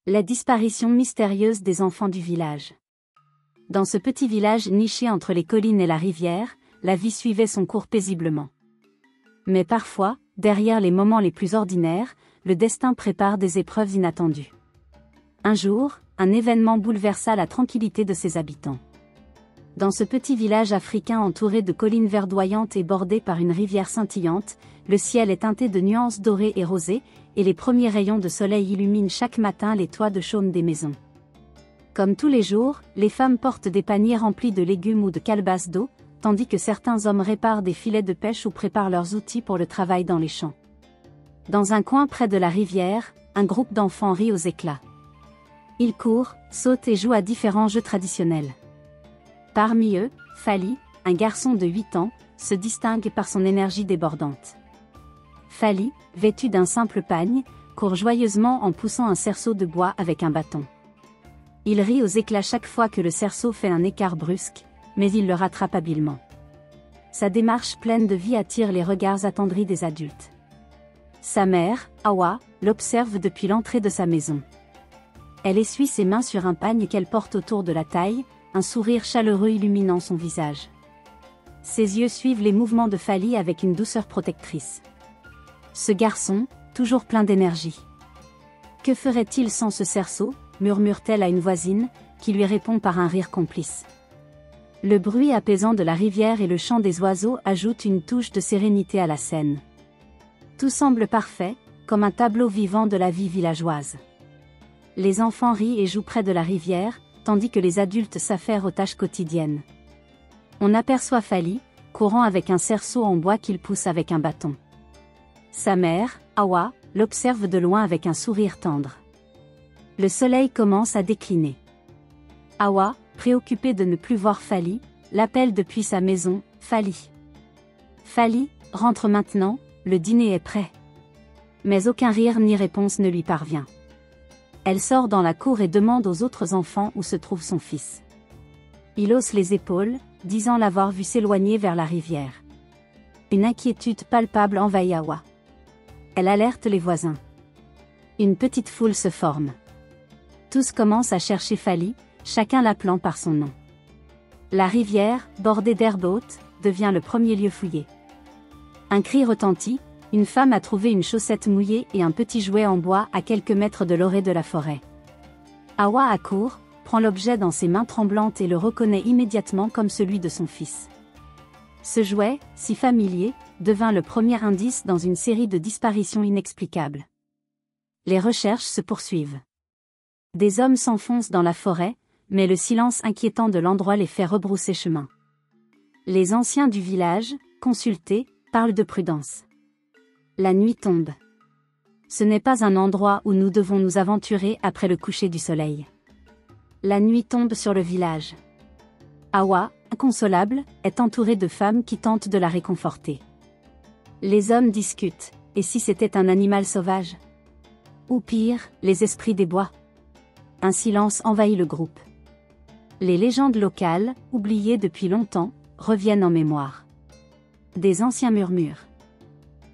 La disparition mystérieuse des enfants du village. Dans ce petit village niché entre les collines et la rivière, la vie suivait son cours paisiblement. Mais parfois, derrière les moments les plus ordinaires, le destin prépare des épreuves inattendues. Un jour, un événement bouleversa la tranquillité de ses habitants. Dans ce petit village africain entouré de collines verdoyantes et bordé par une rivière scintillante, le ciel est teinté de nuances dorées et rosées, et les premiers rayons de soleil illuminent chaque matin les toits de chaume des maisons. Comme tous les jours, les femmes portent des paniers remplis de légumes ou de calebasses d'eau, tandis que certains hommes réparent des filets de pêche ou préparent leurs outils pour le travail dans les champs. Dans un coin près de la rivière, un groupe d'enfants rit aux éclats. Ils courent, sautent et jouent à différents jeux traditionnels. Parmi eux, Fally, un garçon de 8 ans, se distingue par son énergie débordante. Fally, vêtu d'un simple pagne, court joyeusement en poussant un cerceau de bois avec un bâton. Il rit aux éclats chaque fois que le cerceau fait un écart brusque, mais il le rattrape habilement. Sa démarche pleine de vie attire les regards attendris des adultes. Sa mère, Awa, l'observe depuis l'entrée de sa maison. Elle essuie ses mains sur un pagne qu'elle porte autour de la taille, un sourire chaleureux illuminant son visage. Ses yeux suivent les mouvements de Fally avec une douceur protectrice. Ce garçon, toujours plein d'énergie. Que ferait-il sans ce cerceau, murmure-t-elle à une voisine, qui lui répond par un rire complice. Le bruit apaisant de la rivière et le chant des oiseaux ajoutent une touche de sérénité à la scène. Tout semble parfait, comme un tableau vivant de la vie villageoise. Les enfants rient et jouent près de la rivière, tandis que les adultes s'affairent aux tâches quotidiennes. On aperçoit Fally, courant avec un cerceau en bois qu'il pousse avec un bâton. Sa mère, Awa, l'observe de loin avec un sourire tendre. Le soleil commence à décliner. Awa, préoccupée de ne plus voir Fally, l'appelle depuis sa maison, « Fally. Fally, rentre maintenant, le dîner est prêt. » Mais aucun rire ni réponse ne lui parvient. Elle sort dans la cour et demande aux autres enfants où se trouve son fils. Il hausse les épaules, disant l'avoir vu s'éloigner vers la rivière. Une inquiétude palpable envahit Awa. Elle alerte les voisins. Une petite foule se forme. Tous commencent à chercher Fally, chacun l'appelant par son nom. La rivière, bordée d'herbe haute, devient le premier lieu fouillé. Un cri retentit, une femme a trouvé une chaussette mouillée et un petit jouet en bois à quelques mètres de l'orée de la forêt. Awa accourt, prend l'objet dans ses mains tremblantes et le reconnaît immédiatement comme celui de son fils. Ce jouet, si familier, devint le premier indice dans une série de disparitions inexplicables. Les recherches se poursuivent. Des hommes s'enfoncent dans la forêt, mais le silence inquiétant de l'endroit les fait rebrousser chemin. Les anciens du village, consultés, parlent de prudence. La nuit tombe. Ce n'est pas un endroit où nous devons nous aventurer après le coucher du soleil. La nuit tombe sur le village. Awa, inconsolable, est entourée de femmes qui tentent de la réconforter. Les hommes discutent, et si c'était un animal sauvage? Ou pire, les esprits des bois? Un silence envahit le groupe. Les légendes locales, oubliées depuis longtemps, reviennent en mémoire. Des anciens murmurent.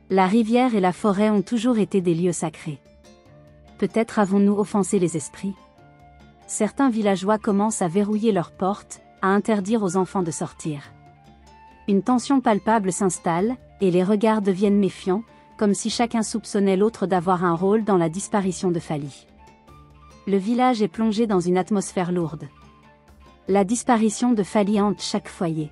La rivière et la forêt ont toujours été des lieux sacrés. Peut-être avons-nous offensé les esprits? Certains villageois commencent à verrouiller leurs portes, à interdire aux enfants de sortir. Une tension palpable s'installe, et les regards deviennent méfiants, comme si chacun soupçonnait l'autre d'avoir un rôle dans la disparition de Fally. Le village est plongé dans une atmosphère lourde. La disparition de Fally hante chaque foyer.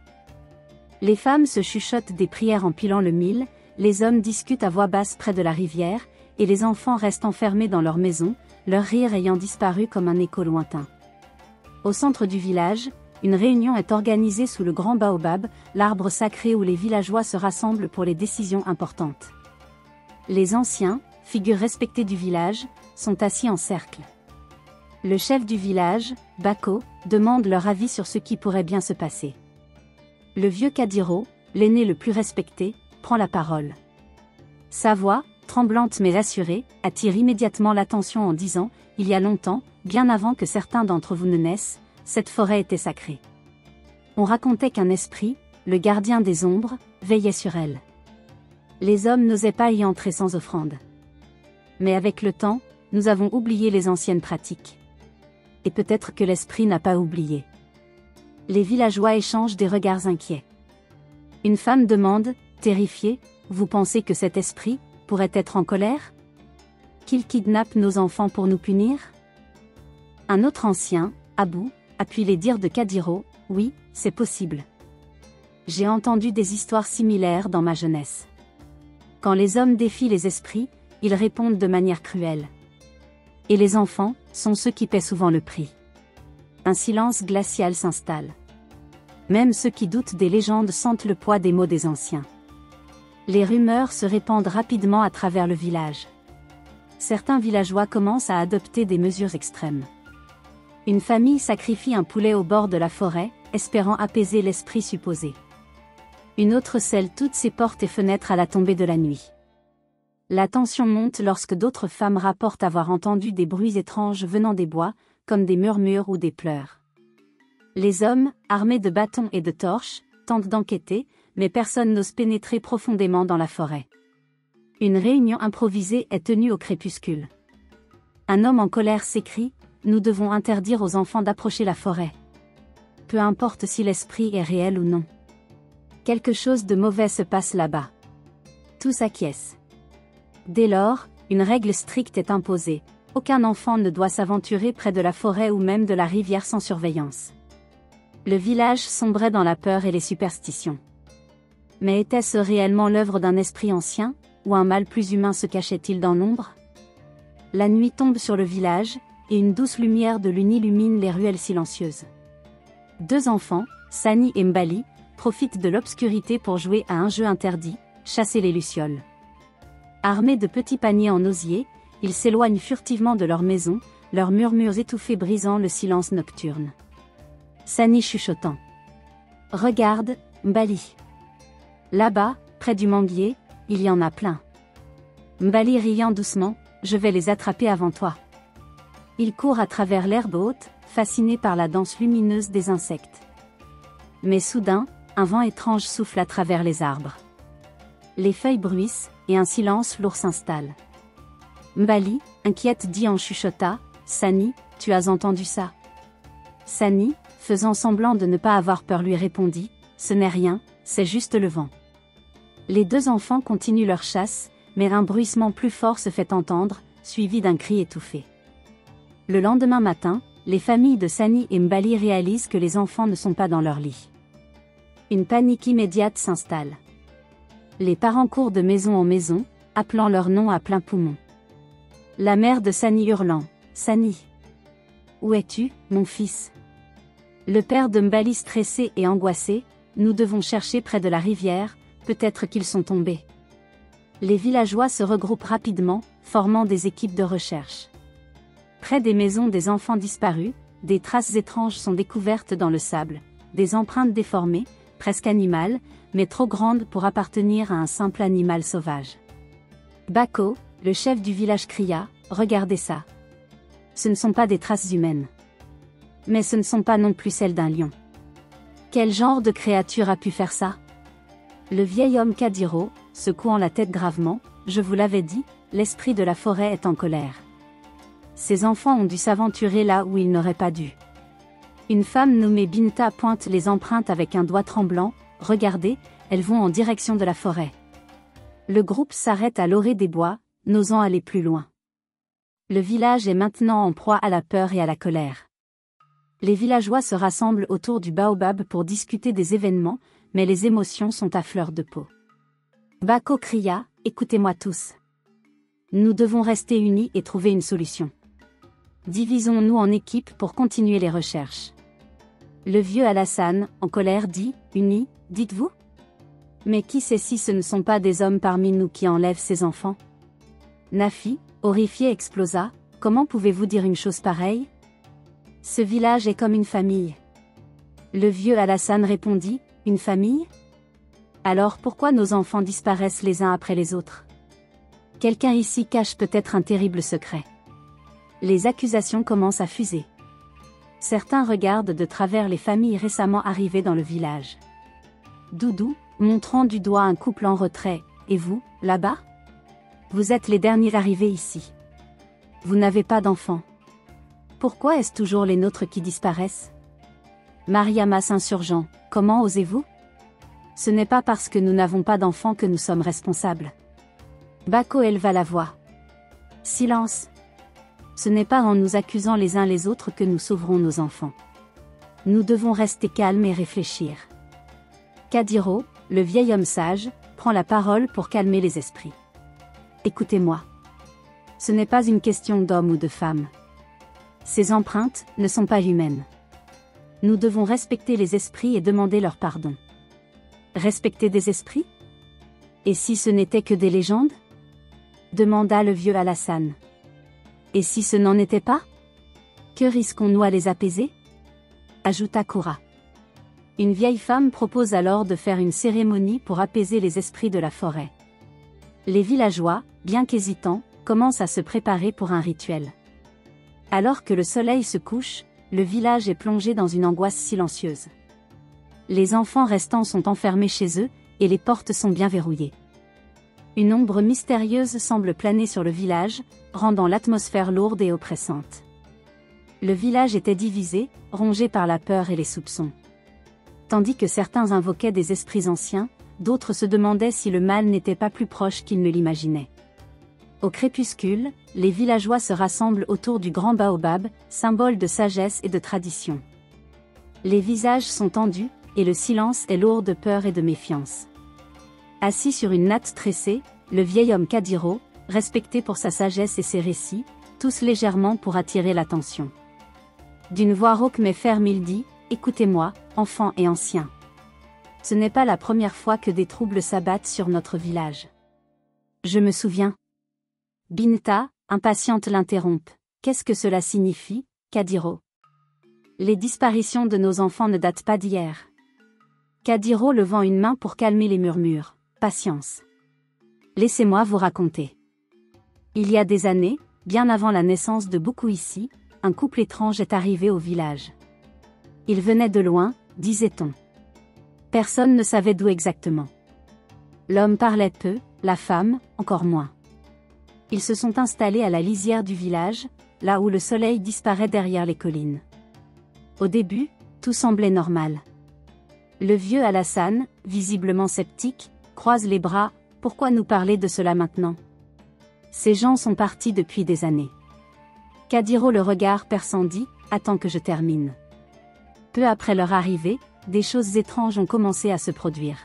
Les femmes se chuchotent des prières en pilant le mil, les hommes discutent à voix basse près de la rivière, et les enfants restent enfermés dans leur maison, leur rire ayant disparu comme un écho lointain. Au centre du village, une réunion est organisée sous le grand baobab, l'arbre sacré où les villageois se rassemblent pour les décisions importantes. Les anciens, figures respectées du village, sont assis en cercle. Le chef du village, Bako, demande leur avis sur ce qui pourrait bien se passer. Le vieux Kadiro, l'aîné le plus respecté, prend la parole. Sa voix, tremblante mais assurée, attire immédiatement l'attention en disant « Il y a longtemps, bien avant que certains d'entre vous ne naissent, cette forêt était sacrée. On racontait qu'un esprit, le gardien des ombres, veillait sur elle. Les hommes n'osaient pas y entrer sans offrande. Mais avec le temps, nous avons oublié les anciennes pratiques. Et peut-être que l'esprit n'a pas oublié. Les villageois échangent des regards inquiets. Une femme demande, terrifiée, vous pensez que cet esprit pourrait être en colère? Qu'il kidnappe nos enfants pour nous punir? Un autre ancien, Abou, appuie les dires de Kadiro, oui, c'est possible. J'ai entendu des histoires similaires dans ma jeunesse. Quand les hommes défient les esprits, ils répondent de manière cruelle. Et les enfants sont ceux qui paient souvent le prix. Un silence glacial s'installe. Même ceux qui doutent des légendes sentent le poids des mots des anciens. Les rumeurs se répandent rapidement à travers le village. Certains villageois commencent à adopter des mesures extrêmes. Une famille sacrifie un poulet au bord de la forêt, espérant apaiser l'esprit supposé. Une autre scelle toutes ses portes et fenêtres à la tombée de la nuit. La tension monte lorsque d'autres femmes rapportent avoir entendu des bruits étranges venant des bois, comme des murmures ou des pleurs. Les hommes, armés de bâtons et de torches, tentent d'enquêter, mais personne n'ose pénétrer profondément dans la forêt. Une réunion improvisée est tenue au crépuscule. Un homme en colère s'écrie, « Nous devons interdire aux enfants d'approcher la forêt. Peu importe si l'esprit est réel ou non. Quelque chose de mauvais se passe là-bas. » Tous acquiescent. Dès lors, une règle stricte est imposée. Aucun enfant ne doit s'aventurer près de la forêt ou même de la rivière sans surveillance. Le village sombrait dans la peur et les superstitions. Mais était-ce réellement l'œuvre d'un esprit ancien, ou un mal plus humain se cachait-il dans l'ombre? La nuit tombe sur le village, et une douce lumière de lune illumine les ruelles silencieuses. Deux enfants, Sani et Mbali, profitent de l'obscurité pour jouer à un jeu interdit, chasser les lucioles. Armés de petits paniers en osier, ils s'éloignent furtivement de leur maison, leurs murmures étouffés brisant le silence nocturne. Sani chuchotant. « Regarde, Mbali. Là-bas, près du manguier, il y en a plein. » Mbali riant doucement, « Je vais les attraper avant toi. » Il court à travers l'herbe haute, fasciné par la danse lumineuse des insectes. Mais soudain, un vent étrange souffle à travers les arbres. Les feuilles bruissent, et un silence lourd s'installe. Mbali, inquiète dit en chuchota, « Sani, tu as entendu ça? » Sani, faisant semblant de ne pas avoir peur lui répondit, « Ce n'est rien, c'est juste le vent. » Les deux enfants continuent leur chasse, mais un bruissement plus fort se fait entendre, suivi d'un cri étouffé. Le lendemain matin, les familles de Sani et Mbali réalisent que les enfants ne sont pas dans leur lit. Une panique immédiate s'installe. Les parents courent de maison en maison, appelant leur nom à plein poumon. La mère de Sani hurlant, « Sani! Où es-tu, mon fils ?» Le père de Mbali stressé et angoissé, « Nous devons chercher près de la rivière, peut-être qu'ils sont tombés. » Les villageois se regroupent rapidement, formant des équipes de recherche. Près des maisons des enfants disparus, des traces étranges sont découvertes dans le sable, des empreintes déformées, presque animales, mais trop grandes pour appartenir à un simple animal sauvage. Bako, le chef du village cria, « Regardez ça. Ce ne sont pas des traces humaines. Mais ce ne sont pas non plus celles d'un lion. Quel genre de créature a pu faire ça? » Le vieil homme Kadiro, secouant la tête gravement, « Je vous l'avais dit, l'esprit de la forêt est en colère. Ces enfants ont dû s'aventurer là où ils n'auraient pas dû. » Une femme nommée Binta pointe les empreintes avec un doigt tremblant, « Regardez, elles vont en direction de la forêt. » Le groupe s'arrête à l'orée des bois, n'osant aller plus loin. Le village est maintenant en proie à la peur et à la colère. Les villageois se rassemblent autour du baobab pour discuter des événements, mais les émotions sont à fleur de peau. Bako cria, « Écoutez-moi tous. Nous devons rester unis et trouver une solution. Divisons-nous en équipes pour continuer les recherches. » Le vieux Alassane, en colère dit, « Unis, dites-vous? Mais qui sait si ce ne sont pas des hommes parmi nous qui enlèvent ces enfants? » Nafi, horrifié explosa, « Comment pouvez-vous dire une chose pareille? Ce village est comme une famille. » Le vieux Alassane répondit, « Une famille? Alors pourquoi nos enfants disparaissent les uns après les autres? Quelqu'un ici cache peut-être un terrible secret. » Les accusations commencent à fuser. Certains regardent de travers les familles récemment arrivées dans le village. Doudou, montrant du doigt un couple en retrait, « Et vous, là-bas? Vous êtes les derniers arrivés ici. » Vous n'avez pas d'enfants. Pourquoi est-ce toujours les nôtres qui disparaissent? Mariama s'insurgeant. Comment osez-vous? Ce n'est pas parce que nous n'avons pas d'enfants que nous sommes responsables. Bako éleva la voix. Silence. Ce n'est pas en nous accusant les uns les autres que nous sauverons nos enfants. Nous devons rester calmes et réfléchir. Kadiro, le vieil homme sage, prend la parole pour calmer les esprits. Écoutez-moi. Ce n'est pas une question d'homme ou de femme. Ces empreintes ne sont pas humaines. Nous devons respecter les esprits et demander leur pardon. Respecter des esprits? Et si ce n'était que des légendes? Demanda le vieux Alassane. Et si ce n'en était pas? Que risquons-nous à les apaiser? Ajouta Koura. Une vieille femme propose alors de faire une cérémonie pour apaiser les esprits de la forêt. Les villageois, bien qu'hésitants, commencent à se préparer pour un rituel. Alors que le soleil se couche, le village est plongé dans une angoisse silencieuse. Les enfants restants sont enfermés chez eux, et les portes sont bien verrouillées. Une ombre mystérieuse semble planer sur le village, rendant l'atmosphère lourde et oppressante. Le village était divisé, rongé par la peur et les soupçons. Tandis que certains invoquaient des esprits anciens, d'autres se demandaient si le mal n'était pas plus proche qu'ils ne l'imaginaient. Au crépuscule, les villageois se rassemblent autour du grand baobab, symbole de sagesse et de tradition. Les visages sont tendus, et le silence est lourd de peur et de méfiance. Assis sur une natte tressée, le vieil homme Kadiro, respecté pour sa sagesse et ses récits, tousse légèrement pour attirer l'attention. D'une voix rauque mais ferme il dit, « Écoutez-moi, enfants et anciens. Ce n'est pas la première fois que des troubles s'abattent sur notre village. Je me souviens. » Binta, impatiente l'interrompt. « Qu'est-ce que cela signifie, Kadiro? Les disparitions de nos enfants ne datent pas d'hier. » Kadiro levant une main pour calmer les murmures. « Patience. Laissez-moi vous raconter. Il y a des années, bien avant la naissance de beaucoup ici, un couple étrange est arrivé au village. Il venait de loin, disait-on. Personne ne savait d'où exactement. L'homme parlait peu, la femme, encore moins. Ils se sont installés à la lisière du village, là où le soleil disparaît derrière les collines. Au début, tout semblait normal. Le vieux Alassane, visiblement sceptique, croise les bras. Pourquoi nous parler de cela maintenant? Ces gens sont partis depuis des années. Kadiro le regard perçant dit, attends que je termine. Peu après leur arrivée, des choses étranges ont commencé à se produire.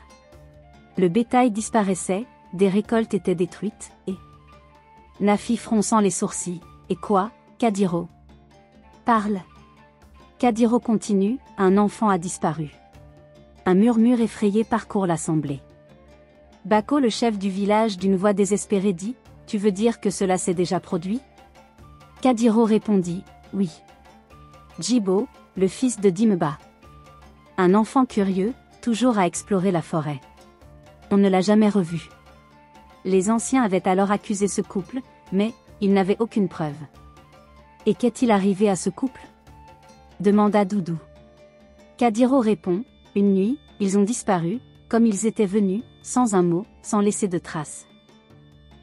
Le bétail disparaissait, des récoltes étaient détruites, et... Nafi fronçant les sourcils, et quoi, Kadiro? Parle. Kadiro continue, un enfant a disparu. Un murmure effrayé parcourt l'assemblée. Bako, le chef du village, d'une voix désespérée dit, tu veux dire que cela s'est déjà produit? Kadiro répondit, oui. Djibo, le fils de Dimba. Un enfant curieux, toujours à explorer la forêt. On ne l'a jamais revu. Les anciens avaient alors accusé ce couple, mais, ils n'avaient aucune preuve. Et qu'est-il arrivé à ce couple? Demanda Doudou. Kadiro répond, une nuit, ils ont disparu, comme ils étaient venus, sans un mot, sans laisser de traces.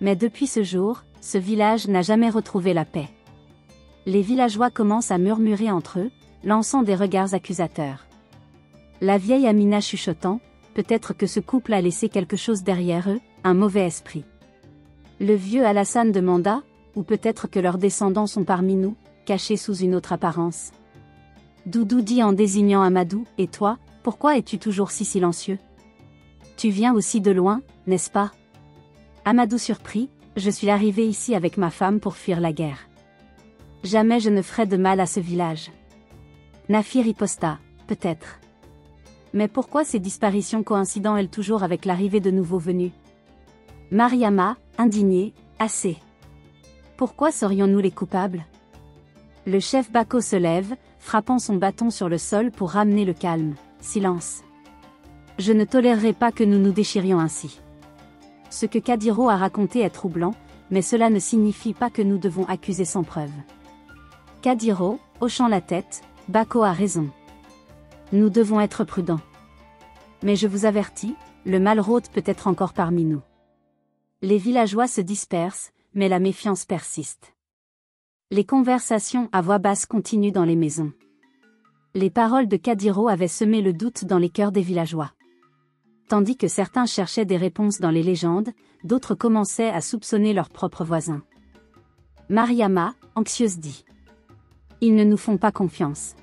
Mais depuis ce jour, ce village n'a jamais retrouvé la paix. Les villageois commencent à murmurer entre eux, lançant des regards accusateurs. La vieille Amina chuchotant, peut-être que ce couple a laissé quelque chose derrière eux, un mauvais esprit. Le vieux Alassane demanda, ou peut-être que leurs descendants sont parmi nous, cachés sous une autre apparence. Doudou dit en désignant Amadou, et toi, pourquoi es-tu toujours si silencieux? Tu viens aussi de loin, n'est-ce pas? Amadou surpris, je suis arrivé ici avec ma femme pour fuir la guerre. Jamais je ne ferai de mal à ce village. Nafi riposta, peut-être. Mais pourquoi ces disparitions coïncident-elles toujours avec l'arrivée de nouveaux venus? Mariama, indignée, assez. Pourquoi serions-nous les coupables? Le chef Bako se lève, frappant son bâton sur le sol pour ramener le calme. Silence. Je ne tolérerai pas que nous nous déchirions ainsi. Ce que Kadiro a raconté est troublant, mais cela ne signifie pas que nous devons accuser sans preuve. Kadiro, hochant la tête, Bako a raison. Nous devons être prudents. Mais je vous avertis, le mal rôde peut-être encore parmi nous. Les villageois se dispersent, mais la méfiance persiste. Les conversations à voix basse continuent dans les maisons. Les paroles de Kadiro avaient semé le doute dans les cœurs des villageois. Tandis que certains cherchaient des réponses dans les légendes, d'autres commençaient à soupçonner leurs propres voisins. Mariama, anxieuse, dit: Ils ne nous font pas confiance.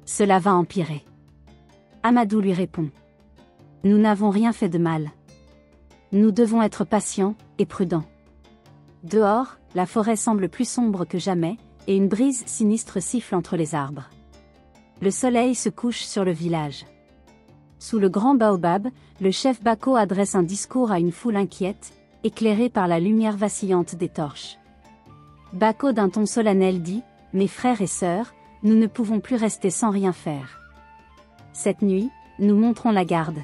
Cela va empirer. Amadou lui répond: Nous n'avons rien fait de mal. Nous devons être patients et prudents. Dehors, la forêt semble plus sombre que jamais, et une brise sinistre siffle entre les arbres. Le soleil se couche sur le village. Sous le grand baobab, le chef Bako adresse un discours à une foule inquiète, éclairée par la lumière vacillante des torches. Bako d'un ton solennel dit: Mes frères et sœurs, nous ne pouvons plus rester sans rien faire. Cette nuit, nous monterons la garde.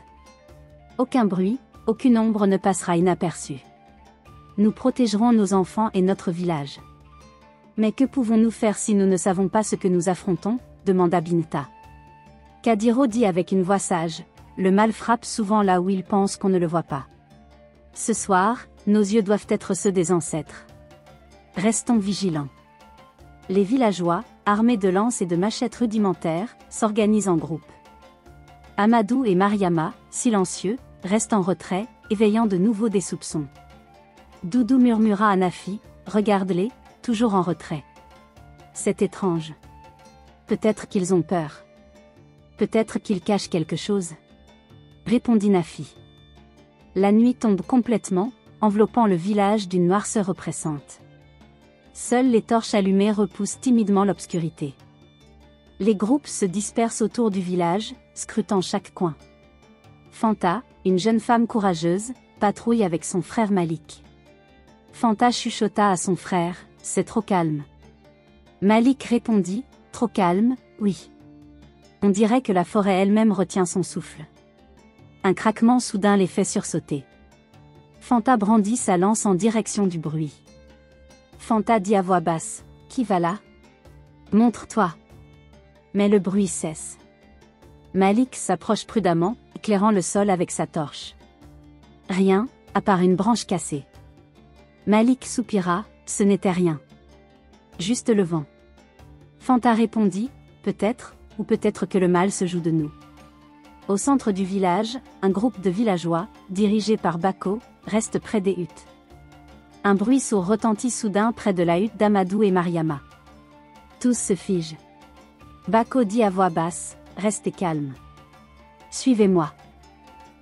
Aucun bruit, aucune ombre ne passera inaperçue. Nous protégerons nos enfants et notre village. Mais que pouvons-nous faire si nous ne savons pas ce que nous affrontons? Demanda Binta. Kadiro dit avec une voix sage: Le mal frappe souvent là où il pense qu'on ne le voit pas. Ce soir, nos yeux doivent être ceux des ancêtres. Restons vigilants. Les villageois, armés de lances et de machettes rudimentaires, s'organisent en groupe. Amadou et Mariama, silencieux, restent en retrait, éveillant de nouveau des soupçons. Doudou murmura à Nafi: Regarde-les, toujours en retrait. C'est étrange. Peut-être qu'ils ont peur. Peut-être qu'ils cachent quelque chose. Répondit Nafi. La nuit tombe complètement, enveloppant le village d'une noirceur oppressante. Seules les torches allumées repoussent timidement l'obscurité. Les groupes se dispersent autour du village, scrutant chaque coin. Fanta, une jeune femme courageuse, patrouille avec son frère Malik. Fanta chuchota à son frère: C'est trop calme. Malik répondit: Trop calme, oui. On dirait que la forêt elle-même retient son souffle. Un craquement soudain les fait sursauter. Fanta brandit sa lance en direction du bruit. Fanta dit à voix basse: Qui va là? Montre-toi. Mais le bruit cesse. Malik s'approche prudemment, éclairant le sol avec sa torche. Rien, à part une branche cassée. Malik soupira: Ce n'était rien. Juste le vent. Fanta répondit: Peut-être, ou peut-être que le mal se joue de nous. Au centre du village, un groupe de villageois, dirigé par Bako, reste près des huttes. Un bruit sourd retentit soudain près de la hutte d'Amadou et Mariama. Tous se figent. Bako dit à voix basse: Restez calmes. Suivez-moi.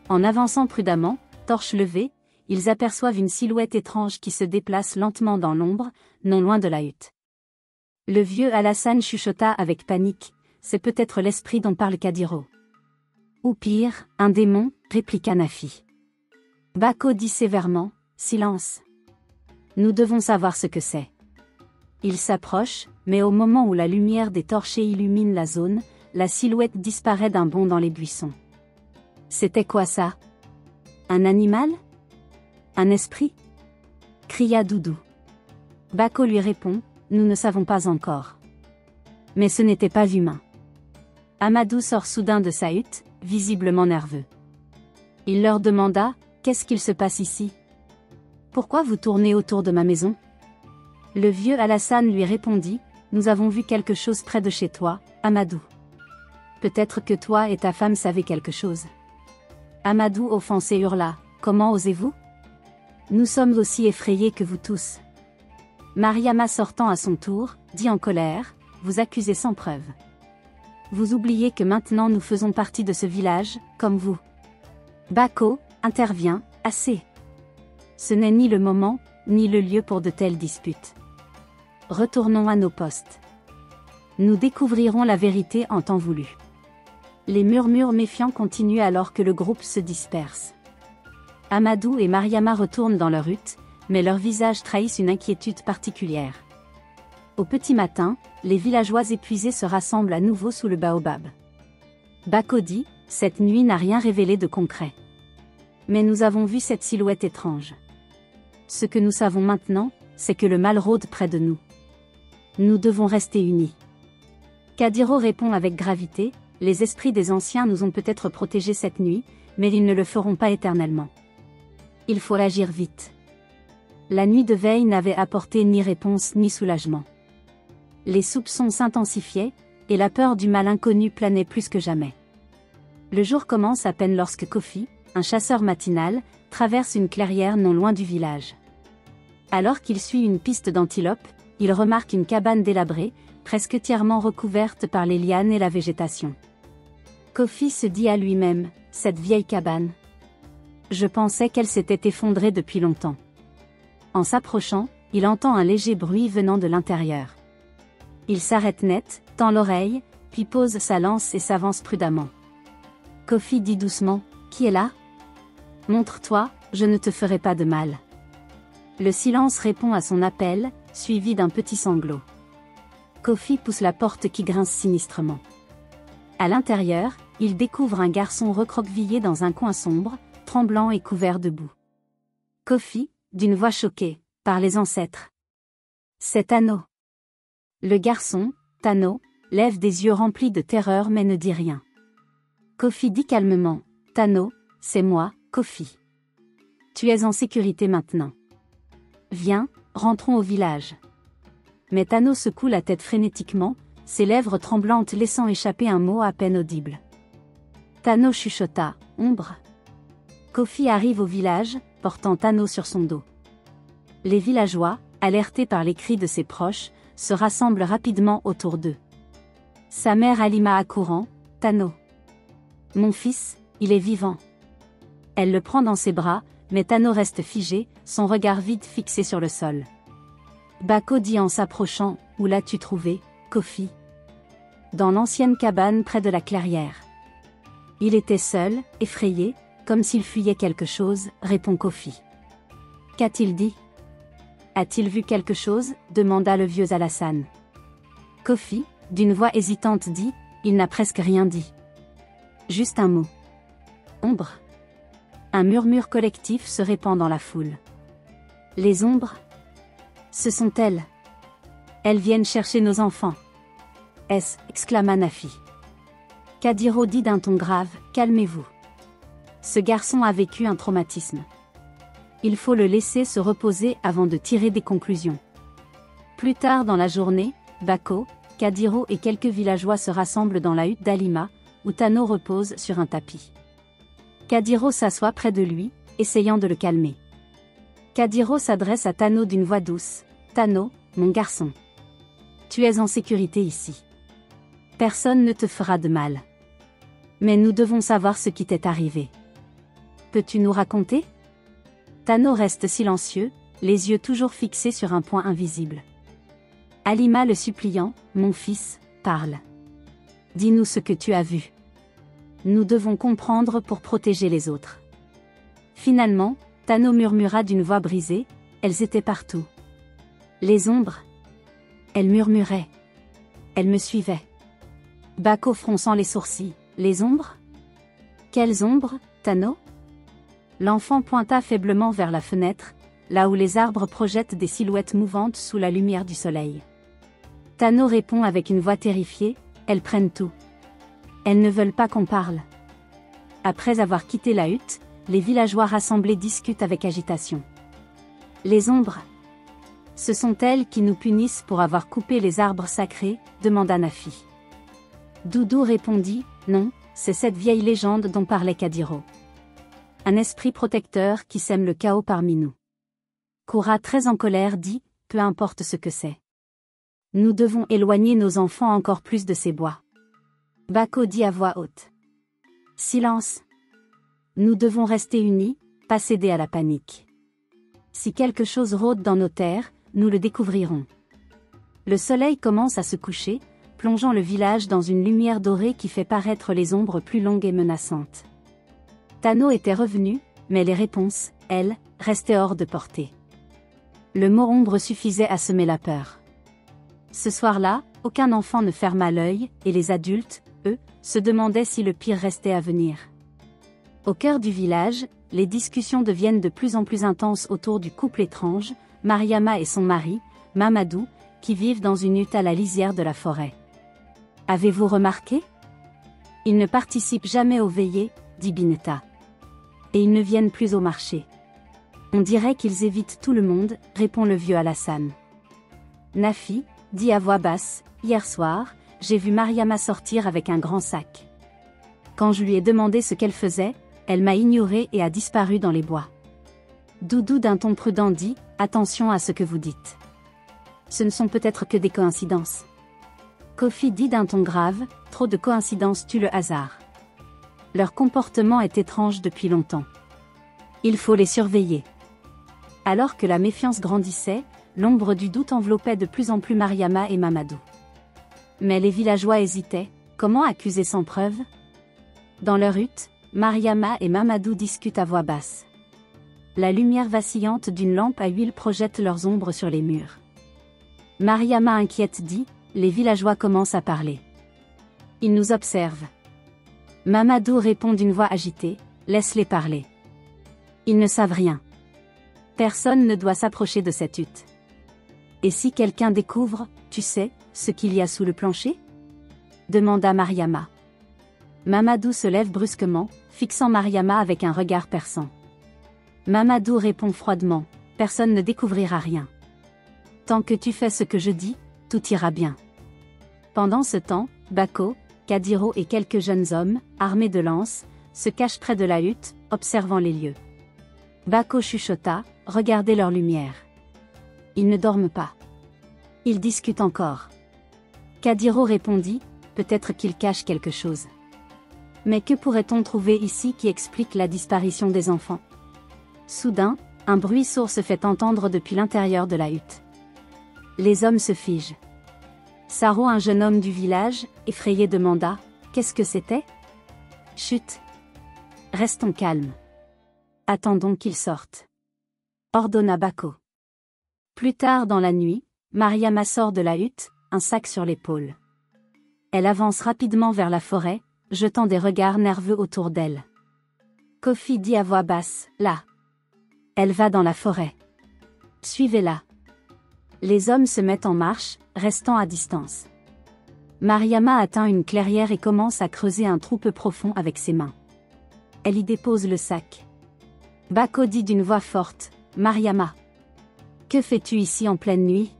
En avançant prudemment, torche levée, ils aperçoivent une silhouette étrange qui se déplace lentement dans l'ombre, non loin de la hutte. Le vieux Alassane chuchota avec panique: C'est peut-être l'esprit dont parle Kadiro. Ou pire, un démon, répliqua Nafi. Bako dit sévèrement: Silence. Nous devons savoir ce que c'est. Il s'approche, mais au moment où la lumière des torchers illumine la zone, la silhouette disparaît d'un bond dans les buissons. C'était quoi ça? Un animal? Un esprit? Cria Doudou. Bako lui répond: Nous ne savons pas encore. Mais ce n'était pas humain. Amadou sort soudain de sa hutte, visiblement nerveux. Il leur demanda: Qu'est-ce qu'il se passe ici? Pourquoi vous tournez autour de ma maison? Le vieux Alassane lui répondit: Nous avons vu quelque chose près de chez toi, Amadou. Peut-être que toi et ta femme savez quelque chose. Amadou offensé hurla: Comment osez-vous? Nous sommes aussi effrayés que vous tous. Mariama sortant à son tour, dit en colère: Vous accusez sans preuve. Vous oubliez que maintenant nous faisons partie de ce village, comme vous. Bako intervient: Assez. Ce n'est ni le moment, ni le lieu pour de telles disputes. Retournons à nos postes. Nous découvrirons la vérité en temps voulu. Les murmures méfiants continuent alors que le groupe se disperse. Amadou et Mariama retournent dans leur hutte, mais leurs visages trahissent une inquiétude particulière. Au petit matin, les villageois épuisés se rassemblent à nouveau sous le baobab. Bako dit: Cette nuit n'a rien révélé de concret. Mais nous avons vu cette silhouette étrange. Ce que nous savons maintenant, c'est que le mal rôde près de nous. Nous devons rester unis. Kadiro répond avec gravité: Les esprits des anciens nous ont peut-être protégés cette nuit, mais ils ne le feront pas éternellement. Il faut agir vite. La nuit de veille n'avait apporté ni réponse ni soulagement. Les soupçons s'intensifiaient, et la peur du mal inconnu planait plus que jamais. Le jour commence à peine lorsque Kofi, un chasseur matinal, traverse une clairière non loin du village. Alors qu'il suit une piste d'antilopes, il remarque une cabane délabrée, presque entièrement recouverte par les lianes et la végétation. Kofi se dit à lui-même, cette vieille cabane. Je pensais qu'elle s'était effondrée depuis longtemps. En s'approchant, il entend un léger bruit venant de l'intérieur. Il s'arrête net, tend l'oreille, puis pose sa lance et s'avance prudemment. Kofi dit doucement, « Qui est là ? Montre-toi, je ne te ferai pas de mal. » Le silence répond à son appel, suivi d'un petit sanglot. Kofi pousse la porte qui grince sinistrement. À l'intérieur, il découvre un garçon recroquevillé dans un coin sombre, tremblant et couvert de boue. Kofi, d'une voix choquée, par les ancêtres. C'est Tano. Le garçon, Tano, lève des yeux remplis de terreur mais ne dit rien. Kofi dit calmement, Tano, c'est moi, Kofi. Tu es en sécurité maintenant. Viens, rentrons au village. Mais Tano secoue la tête frénétiquement, ses lèvres tremblantes laissant échapper un mot à peine audible. Tano chuchota, ombre. Kofi arrive au village, portant Tano sur son dos. Les villageois, alertés par les cris de ses proches, se rassemblent rapidement autour d'eux. Sa mère Halima accourant, Tano. Mon fils, il est vivant. Elle le prend dans ses bras, mais Tano reste figé, son regard vide fixé sur le sol. Bako dit en s'approchant, où l'as-tu trouvé, Kofi? Dans l'ancienne cabane près de la clairière. Il était seul, effrayé, comme s'il fuyait quelque chose, répond Kofi. Qu'a-t-il dit? A-t-il vu quelque chose? Demanda le vieux Alassane. Kofi, d'une voix hésitante dit, il n'a presque rien dit. Juste un mot. Ombre. Un murmure collectif se répand dans la foule. Les ombres? Ce sont elles. Elles viennent chercher nos enfants. Exclama Nafi. Kadiro dit d'un ton grave, calmez-vous. Ce garçon a vécu un traumatisme. Il faut le laisser se reposer avant de tirer des conclusions. Plus tard dans la journée, Bako, Kadiro et quelques villageois se rassemblent dans la hutte d'Halima, où Tano repose sur un tapis. Kadiro s'assoit près de lui, essayant de le calmer. Kadiro s'adresse à Tano d'une voix douce. Tano, mon garçon. Tu es en sécurité ici. Personne ne te fera de mal. Mais nous devons savoir ce qui t'est arrivé. Peux-tu nous raconter? Tano reste silencieux, les yeux toujours fixés sur un point invisible. Halima le suppliant, mon fils, parle. Dis-nous ce que tu as vu. Nous devons comprendre pour protéger les autres. Finalement, Tano murmura d'une voix brisée, elles étaient partout. Les ombres. Elle murmurait. Elle me suivait. Bako fronçant les sourcils, les ombres? Quelles ombres, Tano? L'enfant pointa faiblement vers la fenêtre, là où les arbres projettent des silhouettes mouvantes sous la lumière du soleil. Tano répond avec une voix terrifiée, elles prennent tout. Elles ne veulent pas qu'on parle. Après avoir quitté la hutte, les villageois rassemblés discutent avec agitation. Les ombres. Ce sont elles qui nous punissent pour avoir coupé les arbres sacrés, demanda Nafi. Doudou répondit, non, c'est cette vieille légende dont parlait Kadiro. Un esprit protecteur qui sème le chaos parmi nous. Koura très en colère dit, peu importe ce que c'est. Nous devons éloigner nos enfants encore plus de ces bois. Bako dit à voix haute. Silence. Nous devons rester unis, pas céder à la panique. Si quelque chose rôde dans nos terres, nous le découvrirons. Le soleil commence à se coucher, plongeant le village dans une lumière dorée qui fait paraître les ombres plus longues et menaçantes. Tano était revenu, mais les réponses, elles, restaient hors de portée. Le mot ombre suffisait à semer la peur. Ce soir-là, aucun enfant ne ferma l'œil, et les adultes, eux, se demandaient si le pire restait à venir. Au cœur du village, les discussions deviennent de plus en plus intenses autour du couple étrange, Mariama et son mari, Mamadou, qui vivent dans une hutte à la lisière de la forêt. Avez-vous remarqué? Ils ne participent jamais aux veillées, dit Bineta. Et ils ne viennent plus au marché. On dirait qu'ils évitent tout le monde, répond le vieux Alassane. Nafi, dit à voix basse, hier soir, j'ai vu Mariama sortir avec un grand sac. Quand je lui ai demandé ce qu'elle faisait, elle m'a ignoré et a disparu dans les bois. Doudou d'un ton prudent dit, attention à ce que vous dites. Ce ne sont peut-être que des coïncidences. Kofi dit d'un ton grave, trop de coïncidences tuent le hasard. Leur comportement est étrange depuis longtemps. Il faut les surveiller. Alors que la méfiance grandissait, l'ombre du doute enveloppait de plus en plus Mariama et Mamadou. Mais les villageois hésitaient, comment accuser sans preuve? Dans leur hutte, Mariama et Mamadou discutent à voix basse. La lumière vacillante d'une lampe à huile projette leurs ombres sur les murs. Mariama inquiète dit, les villageois commencent à parler. Ils nous observent. Mamadou répond d'une voix agitée, laisse-les parler. Ils ne savent rien. Personne ne doit s'approcher de cette hutte. Et si quelqu'un découvre, tu sais, ce qu'il y a sous le plancher? Demanda Mariama. Mamadou se lève brusquement, fixant Mariama avec un regard perçant. Mamadou répond froidement, personne ne découvrira rien. Tant que tu fais ce que je dis, tout ira bien. Pendant ce temps, Bako, Kadiro et quelques jeunes hommes, armés de lances, se cachent près de la hutte, observant les lieux. Bako chuchota, regardez leur lumière. Ils ne dorment pas. Ils discutent encore. Kadiro répondit, peut-être qu'ils cachent quelque chose. Mais que pourrait-on trouver ici qui explique la disparition des enfants? Soudain, un bruit sourd se fait entendre depuis l'intérieur de la hutte. Les hommes se figent. Saro, un jeune homme du village, effrayé demanda, qu'est-ce que c'était? Chut! Restons calmes. Attendons qu'ils sortent. Ordonna Bako. Plus tard dans la nuit, Mariama sort de la hutte, un sac sur l'épaule. Elle avance rapidement vers la forêt, jetant des regards nerveux autour d'elle. Kofi dit à voix basse, là. Elle va dans la forêt. Suivez-la. Les hommes se mettent en marche, restant à distance. Mariama atteint une clairière et commence à creuser un trou peu profond avec ses mains. Elle y dépose le sac. Bako dit d'une voix forte, Mariama. Que fais-tu ici en pleine nuit?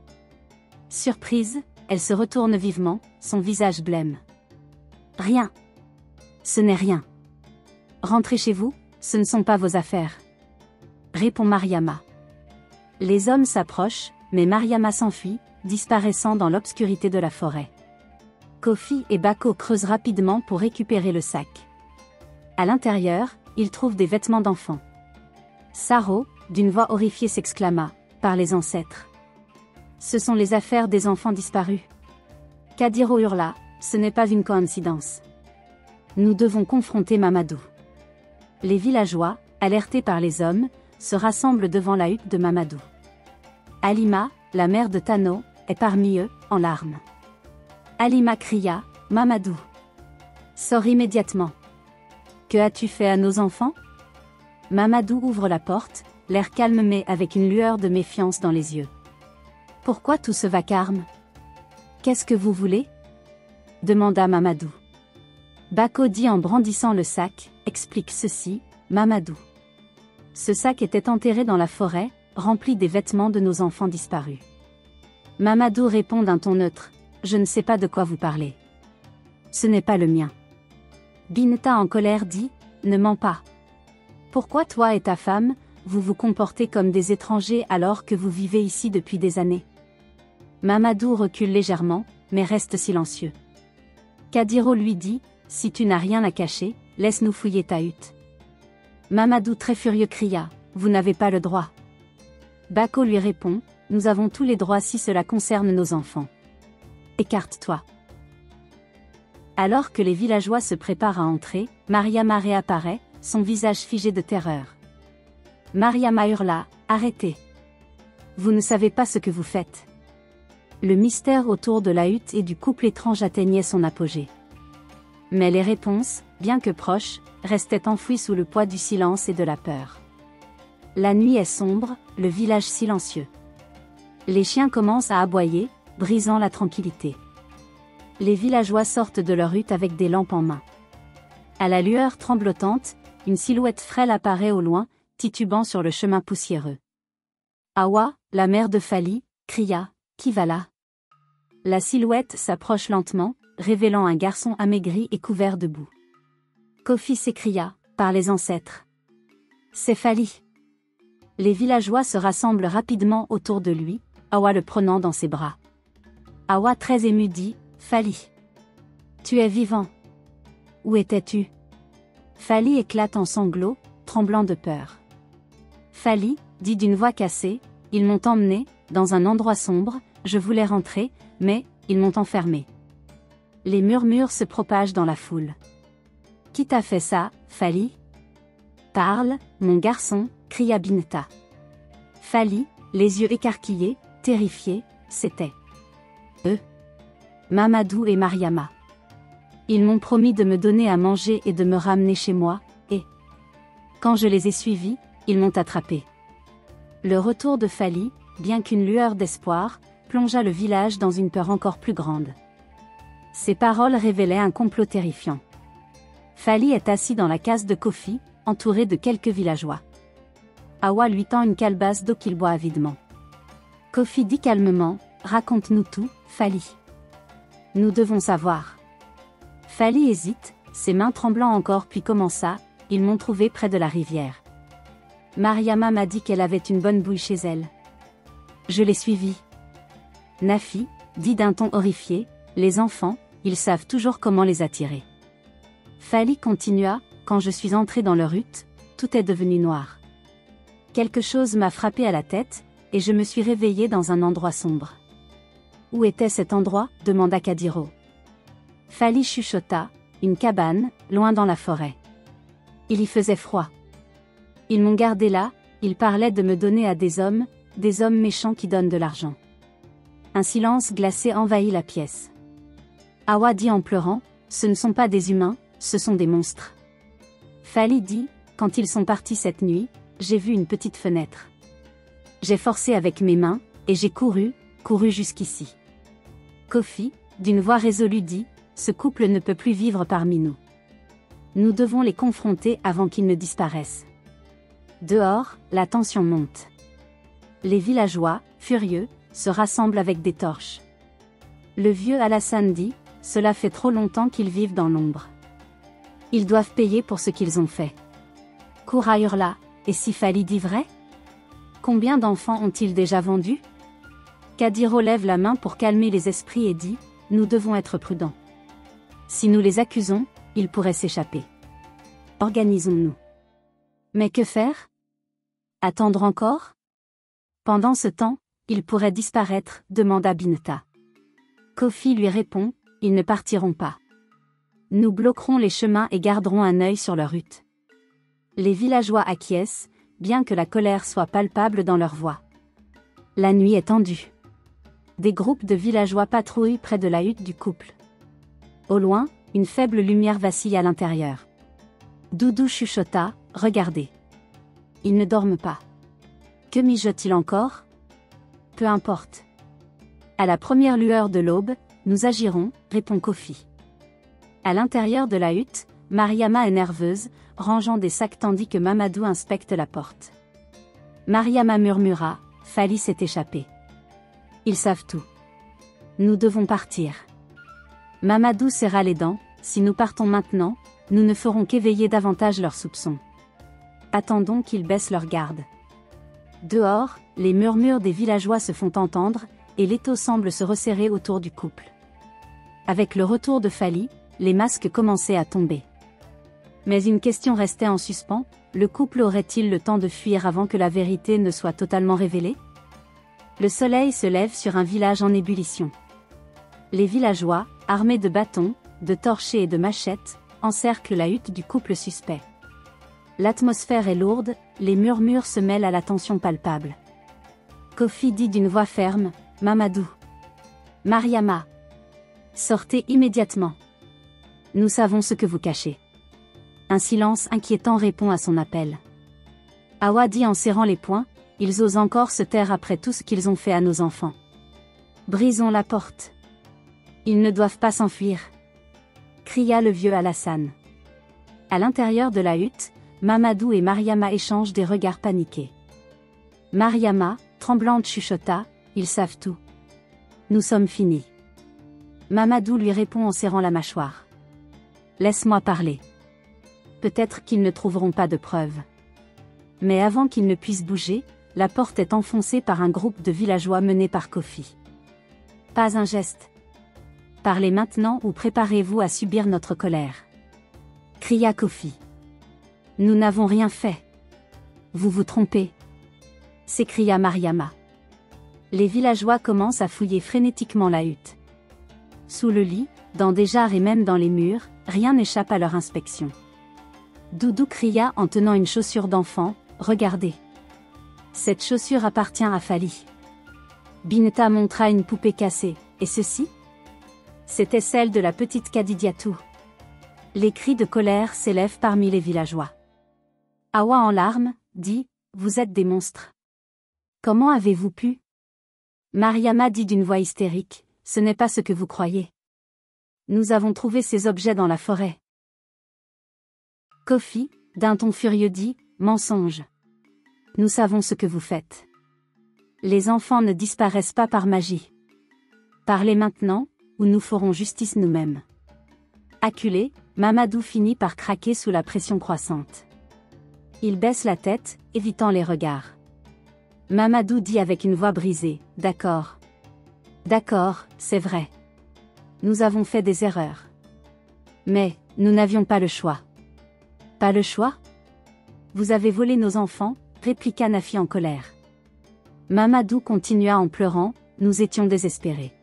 Surprise, elle se retourne vivement, son visage blême. Rien. Ce n'est rien. Rentrez chez vous, ce ne sont pas vos affaires. Répond Mariama. Les hommes s'approchent, mais Mariama s'enfuit, disparaissant dans l'obscurité de la forêt. Kofi et Bako creusent rapidement pour récupérer le sac. À l'intérieur, ils trouvent des vêtements d'enfants. Saro, d'une voix horrifiée s'exclama, par les ancêtres. Ce sont les affaires des enfants disparus. Kadiro hurla, ce n'est pas une coïncidence. Nous devons confronter Mamadou. Les villageois, alertés par les hommes, se rassemblent devant la hutte de Mamadou. Halima, la mère de Tano, est parmi eux, en larmes. Halima cria, Mamadou. Sors immédiatement. Que as-tu fait à nos enfants? Mamadou ouvre la porte, l'air calme mais avec une lueur de méfiance dans les yeux. Pourquoi tout ce vacarme? Qu'est-ce que vous voulez? Demanda Mamadou. Bako dit en brandissant le sac, explique ceci, Mamadou. Ce sac était enterré dans la forêt, rempli des vêtements de nos enfants disparus. Mamadou répond d'un ton neutre, je ne sais pas de quoi vous parlez. Ce n'est pas le mien. Binta en colère dit, ne mens pas. Pourquoi toi et ta femme, vous vous comportez comme des étrangers alors que vous vivez ici depuis des années? Mamadou recule légèrement, mais reste silencieux. Kadiro lui dit, si tu n'as rien à cacher, laisse-nous fouiller ta hutte. Mamadou très furieux cria, vous n'avez pas le droit. Bako lui répond, nous avons tous les droits si cela concerne nos enfants. Écarte-toi. Alors que les villageois se préparent à entrer, Mariama réapparaît, son visage figé de terreur. Mariama hurla, arrêtez. Vous ne savez pas ce que vous faites. Le mystère autour de la hutte et du couple étrange atteignait son apogée. Mais les réponses, bien que proches, restaient enfouies sous le poids du silence et de la peur. La nuit est sombre, le village silencieux. Les chiens commencent à aboyer, brisant la tranquillité. Les villageois sortent de leur hutte avec des lampes en main. À la lueur tremblotante, une silhouette frêle apparaît au loin, titubant sur le chemin poussiéreux. Awa, la mère de Fali, cria, qui va là? La silhouette s'approche lentement, révélant un garçon amaigri et couvert de boue. Kofi s'écria, par les ancêtres. C'est Fali. Les villageois se rassemblent rapidement autour de lui, Awa le prenant dans ses bras. Awa très ému dit, Fali. Tu es vivant. Où étais-tu? Fali éclate en sanglots, tremblant de peur. Fali, dit d'une voix cassée, ils m'ont emmené, dans un endroit sombre, je voulais rentrer, mais, ils m'ont enfermé. Les murmures se propagent dans la foule. Qui t'a fait ça, Fali? Parle, mon garçon, cria Binta. Fali, les yeux écarquillés, terrifié, c'était eux. Mamadou et Mariama. Ils m'ont promis de me donner à manger et de me ramener chez moi, et quand je les ai suivis, ils m'ont attrapé. Le retour de Fali, bien qu'une lueur d'espoir, plongea le village dans une peur encore plus grande. Ces paroles révélaient un complot terrifiant. Fali est assis dans la case de Kofi, entouré de quelques villageois. Awa lui tend une calebasse d'eau qu'il boit avidement. Kofi dit calmement, raconte-nous tout, Fali. Nous devons savoir. Fali hésite, ses mains tremblant encore puis commença, ils m'ont trouvé près de la rivière. Mariama m'a dit qu'elle avait une bonne bouille chez elle. Je l'ai suivie. Nafi, dit d'un ton horrifié, les enfants, ils savent toujours comment les attirer. Fali continua, quand je suis entré dans leur hutte, tout est devenu noir. Quelque chose m'a frappé à la tête, et je me suis réveillé dans un endroit sombre. Où était cet endroit? Demanda Kadiro. Fali chuchota, une cabane, loin dans la forêt. Il y faisait froid. Ils m'ont gardé là, ils parlaient de me donner à des hommes méchants qui donnent de l'argent. Un silence glacé envahit la pièce. Awa dit en pleurant, ce ne sont pas des humains, ce sont des monstres. Fali dit, quand ils sont partis cette nuit, j'ai vu une petite fenêtre. J'ai forcé avec mes mains, et j'ai couru jusqu'ici. Kofi, d'une voix résolue dit, ce couple ne peut plus vivre parmi nous. Nous devons les confronter avant qu'ils ne disparaissent. Dehors, la tension monte. Les villageois, furieux, se rassemblent avec des torches. Le vieux Alassane dit, cela fait trop longtemps qu'ils vivent dans l'ombre. Ils doivent payer pour ce qu'ils ont fait. Koura hurla, et si Fali dit vrai? Combien d'enfants ont-ils déjà vendus? Kadiro lève la main pour calmer les esprits et dit, nous devons être prudents. Si nous les accusons, ils pourraient s'échapper. Organisons-nous. Mais que faire? Attendre encore? Pendant ce temps, ils pourraient disparaître, demanda Binta. Kofi lui répond, ils ne partiront pas. Nous bloquerons les chemins et garderons un œil sur leur hutte. Les villageois acquiescent, bien que la colère soit palpable dans leur voix. La nuit est tendue. Des groupes de villageois patrouillent près de la hutte du couple. Au loin, une faible lumière vacille à l'intérieur. Doudou chuchota, regardez. Ils ne dorment pas. Que mijotent-ils encore? Peu importe. À la première lueur de l'aube, nous agirons, répond Kofi. À l'intérieur de la hutte, Mariama est nerveuse, rangeant des sacs tandis que Mamadou inspecte la porte. Mariama murmura, Fali s'est échappé. Ils savent tout. Nous devons partir. Mamadou serra les dents, si nous partons maintenant, nous ne ferons qu'éveiller davantage leurs soupçons. Attendons qu'ils baissent leur garde. Dehors, les murmures des villageois se font entendre, et l'étau semble se resserrer autour du couple. Avec le retour de Fali, les masques commençaient à tomber. Mais une question restait en suspens, le couple aurait-il le temps de fuir avant que la vérité ne soit totalement révélée? Le soleil se lève sur un village en ébullition. Les villageois, armés de bâtons, de torchers et de machettes, encerclent la hutte du couple suspect. L'atmosphère est lourde, les murmures se mêlent à la tension palpable. Kofi dit d'une voix ferme, Mamadou. Mariama. Sortez immédiatement. Nous savons ce que vous cachez. Un silence inquiétant répond à son appel. Awa dit en serrant les poings, ils osent encore se taire après tout ce qu'ils ont fait à nos enfants. Brisons la porte. Ils ne doivent pas s'enfuir. Cria le vieux Alassane. À l'intérieur de la hutte, Mamadou et Mariama échangent des regards paniqués. Mariama, tremblante chuchota, ils savent tout. Nous sommes finis. Mamadou lui répond en serrant la mâchoire. Laisse-moi parler. Peut-être qu'ils ne trouveront pas de preuves. Mais avant qu'ils ne puissent bouger, la porte est enfoncée par un groupe de villageois mené par Kofi. Pas un geste. Parlez maintenant ou préparez-vous à subir notre colère. Cria Kofi. Nous n'avons rien fait. Vous vous trompez. S'écria Mariama. Les villageois commencent à fouiller frénétiquement la hutte. Sous le lit, dans des jarres et même dans les murs, rien n'échappe à leur inspection. Doudou cria en tenant une chaussure d'enfant, regardez. Cette chaussure appartient à Fali. Binta montra une poupée cassée, et ceci? C'était celle de la petite Kadidiatou. Les cris de colère s'élèvent parmi les villageois. Awa en larmes, dit, vous êtes des monstres. Comment avez-vous pu? Mariama dit d'une voix hystérique, ce n'est pas ce que vous croyez. Nous avons trouvé ces objets dans la forêt. Kofi, d'un ton furieux dit, mensonge. Nous savons ce que vous faites. Les enfants ne disparaissent pas par magie. Parlez maintenant, ou nous ferons justice nous-mêmes. Acculé, Mamadou finit par craquer sous la pression croissante. Il baisse la tête, évitant les regards. Mamadou dit avec une voix brisée, d'accord. D'accord, c'est vrai. Nous avons fait des erreurs. Mais, nous n'avions pas le choix. Pas le choix? Vous avez volé nos enfants, répliqua Nafi en colère. Mamadou continua en pleurant, nous étions désespérés.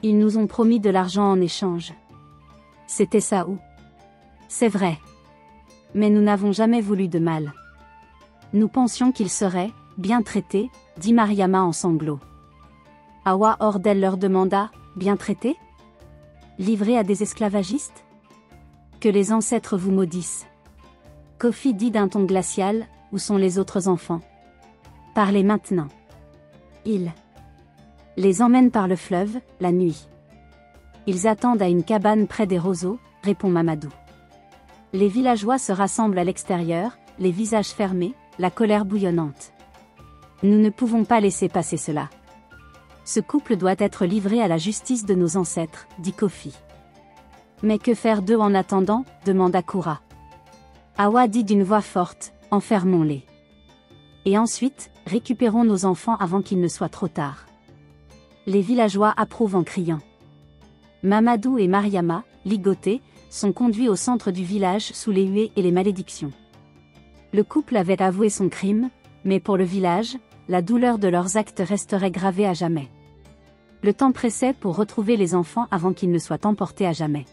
Ils nous ont promis de l'argent en échange. C'était ça ou? C'est vrai. Mais nous n'avons jamais voulu de mal. Nous pensions qu'ils seraient, bien traités, dit Mariama en sanglots. Awa Ordel leur demanda, bien traités? Livrés à des esclavagistes? Que les ancêtres vous maudissent. Kofi dit d'un ton glacial, où sont les autres enfants? Parlez maintenant. Ils les emmènent par le fleuve, la nuit. Ils attendent à une cabane près des roseaux, répond Mamadou. Les villageois se rassemblent à l'extérieur, les visages fermés, la colère bouillonnante. Nous ne pouvons pas laisser passer cela. Ce couple doit être livré à la justice de nos ancêtres, dit Kofi. Mais que faire d'eux en attendant, demanda Koura. Awa dit d'une voix forte, enfermons-les. Et ensuite, récupérons nos enfants avant qu'il ne soit trop tard. Les villageois approuvent en criant. Mamadou et Mariama, ligotés, sont conduits au centre du village sous les huées et les malédictions. Le couple avait avoué son crime, mais pour le village, la douleur de leurs actes resterait gravée à jamais. Le temps pressait pour retrouver les enfants avant qu'ils ne soient emportés à jamais.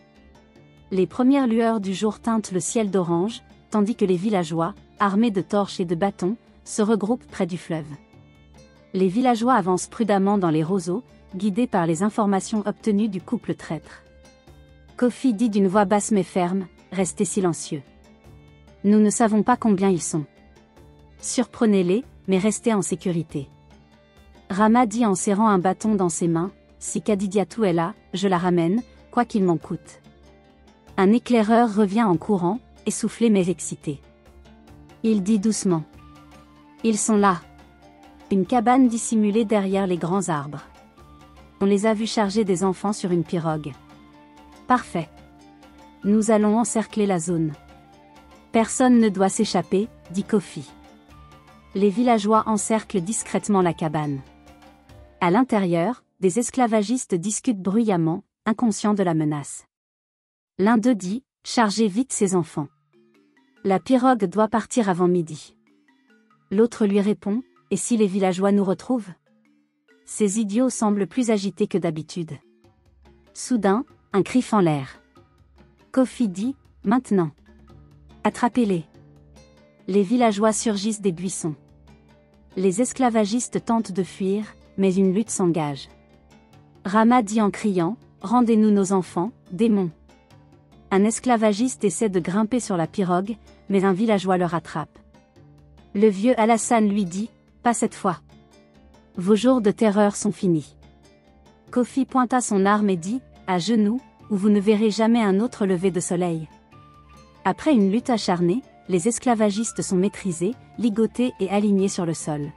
Les premières lueurs du jour teintent le ciel d'orange, tandis que les villageois, armés de torches et de bâtons, se regroupent près du fleuve. Les villageois avancent prudemment dans les roseaux, guidés par les informations obtenues du couple traître. Kofi dit d'une voix basse mais ferme, restez silencieux. Nous ne savons pas combien ils sont. Surprenez-les, mais restez en sécurité. Rama dit en serrant un bâton dans ses mains, si Kadidiatou est là, je la ramène, quoi qu'il m'en coûte. Un éclaireur revient en courant, essoufflé mais excité. Il dit doucement. Ils sont là. Une cabane dissimulée derrière les grands arbres. On les a vus charger des enfants sur une pirogue. Parfait. Nous allons encercler la zone. Personne ne doit s'échapper, dit Kofi. Les villageois encerclent discrètement la cabane. À l'intérieur, des esclavagistes discutent bruyamment, inconscients de la menace. L'un d'eux dit, chargez vite ces enfants. La pirogue doit partir avant midi. L'autre lui répond, et si les villageois nous retrouvent? Ces idiots semblent plus agités que d'habitude. Soudain, un cri fend l'air. Kofi dit, maintenant. Attrapez-les. Les villageois surgissent des buissons. Les esclavagistes tentent de fuir, mais une lutte s'engage. Rama dit en criant, rendez-nous nos enfants, démons. Un esclavagiste essaie de grimper sur la pirogue, mais un villageois le rattrape. Le vieux Alassane lui dit, pas cette fois. Vos jours de terreur sont finis. Kofi pointa son arme et dit, à genoux, ou vous ne verrez jamais un autre lever de soleil. Après une lutte acharnée, les esclavagistes sont maîtrisés, ligotés et alignés sur le sol.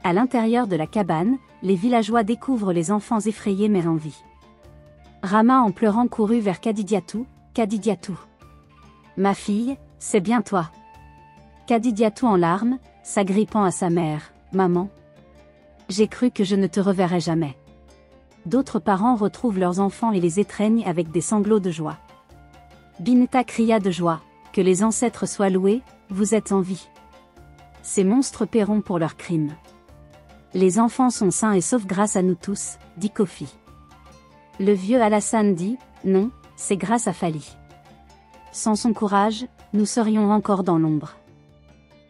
À l'intérieur de la cabane, les villageois découvrent les enfants effrayés mais en vie. Rama en pleurant courut vers Kadidiatou. Kadidiatou. Ma fille, c'est bien toi. Kadidiatou en larmes, s'agrippant à sa mère. Maman. J'ai cru que je ne te reverrais jamais. D'autres parents retrouvent leurs enfants et les étreignent avec des sanglots de joie. Binta cria de joie. Que les ancêtres soient loués, vous êtes en vie. Ces monstres paieront pour leurs crimes. Les enfants sont sains et saufs grâce à nous tous, dit Kofi. Le vieux Alassane dit, non, c'est grâce à Fali. Sans son courage, nous serions encore dans l'ombre.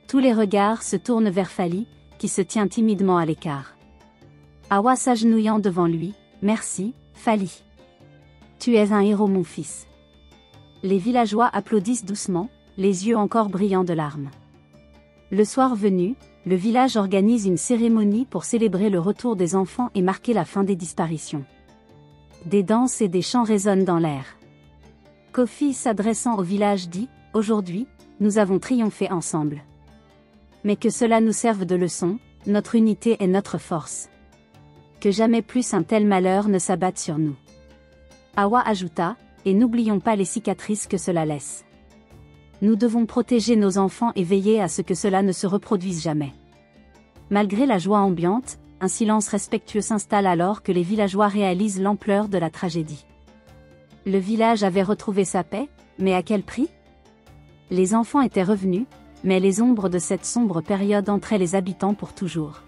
Tous les regards se tournent vers Fali, qui se tient timidement à l'écart. Awa s'agenouillant devant lui, merci, Fali. Tu es un héros mon fils. Les villageois applaudissent doucement, les yeux encore brillants de larmes. Le soir venu, le village organise une cérémonie pour célébrer le retour des enfants et marquer la fin des disparitions. Des danses et des chants résonnent dans l'air. Kofi s'adressant au village dit, aujourd'hui, nous avons triomphé ensemble. Mais que cela nous serve de leçon, notre unité est notre force. Que jamais plus un tel malheur ne s'abatte sur nous. Awa ajouta, et n'oublions pas les cicatrices que cela laisse. Nous devons protéger nos enfants et veiller à ce que cela ne se reproduise jamais. Malgré la joie ambiante, un silence respectueux s'installe alors que les villageois réalisent l'ampleur de la tragédie. Le village avait retrouvé sa paix, mais à quel prix? Les enfants étaient revenus, mais les ombres de cette sombre période entraient les habitants pour toujours.